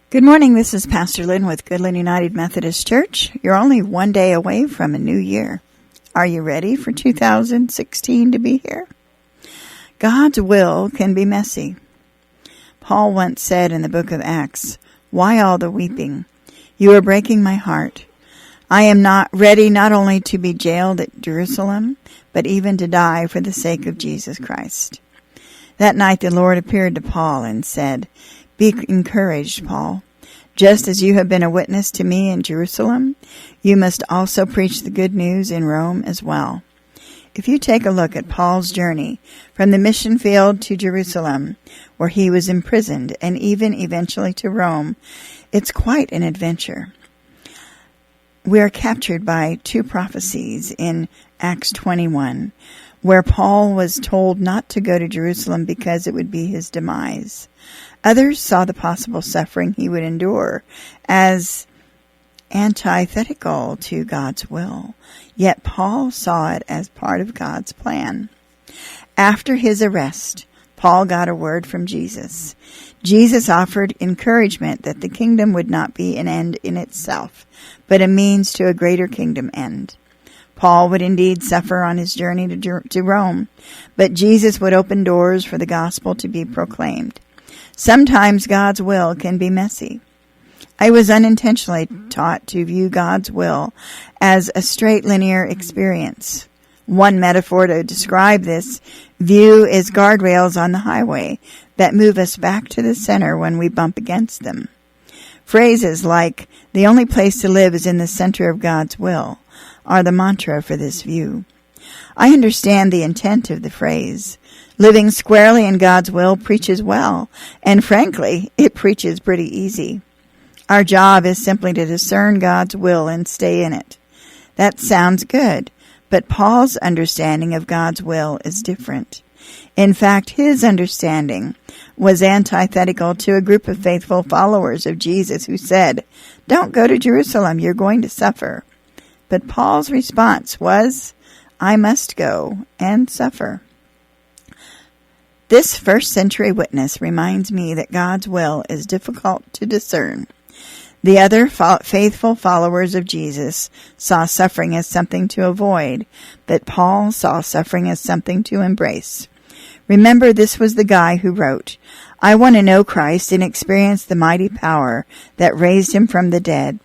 Good morning, this is Pastor Lyn with Goodland United Methodist Church. You're only one day away from a new year. Are you ready for 2016 to be here? God's will can be messy. Paul once said in the book of Acts, "Why all the weeping? You are breaking my heart. I am not ready not only to be jailed at Jerusalem, but even to die for the sake of Jesus Christ." That night the Lord appeared to Paul and said, "Be encouraged, Paul. Just as you have been a witness to me in Jerusalem, you must also preach the good news in Rome as well." If you take a look at Paul's journey from the mission field to Jerusalem, where he was imprisoned, and even eventually to Rome, it's quite an adventure. We are captured by two prophecies in Acts 21, where Paul was told not to go to Jerusalem because it would be his demise. Others saw the possible suffering he would endure as antithetical to God's will, yet Paul saw it as part of God's plan. After his arrest, Paul got a word from Jesus. Jesus offered encouragement that the kingdom would not be an end in itself, but a means to a greater kingdom end. Paul would indeed suffer on his journey to Rome, but Jesus would open doors for the gospel to be proclaimed. Sometimes God's will can be messy. I was unintentionally taught to view God's will as a straight linear experience. One metaphor to describe this view is guardrails on the highway that move us back to the center when we bump against them. Phrases like, "The only place to live is in the center of God's will," are the mantra for this view. I understand the intent of the phrase. Living squarely in God's will preaches well, and frankly, it preaches pretty easy. Our job is simply to discern God's will and stay in it. That sounds good, but Paul's understanding of God's will is different. In fact, his understanding was antithetical to a group of faithful followers of Jesus who said, "Don't go to Jerusalem, you're going to suffer." But Paul's response was, "I must go and suffer." This first-century witness reminds me that God's will is difficult to discern. The other faithful followers of Jesus saw suffering as something to avoid, but Paul saw suffering as something to embrace. Remember, this was the guy who wrote, "I want to know Christ and experience the mighty power that raised him from the dead.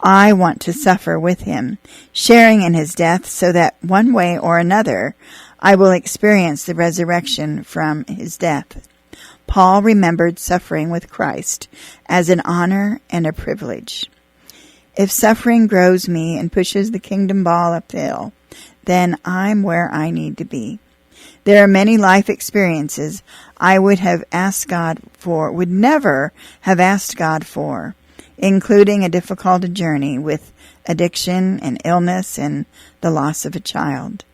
I want to suffer with him, sharing in his death so that one way or another I will experience the resurrection from his death." Paul remembered suffering with Christ as an honor and a privilege. If suffering grows me and pushes the kingdom ball uphill, then I'm where I need to be. There are many life experiences I would never have asked God for, including a difficult journey with addiction and illness and the loss of a child.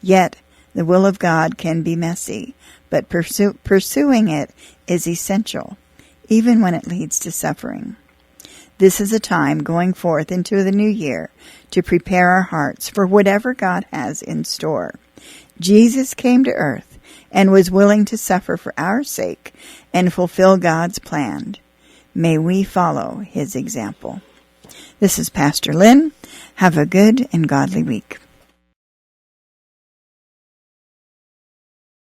Yet, the will of God can be messy, but pursuing it is essential, even when it leads to suffering. This is a time going forth into the new year to prepare our hearts for whatever God has in store. Jesus came to earth and was willing to suffer for our sake and fulfill God's plan. May we follow his example. This is Pastor Lyn. Have a good and godly week.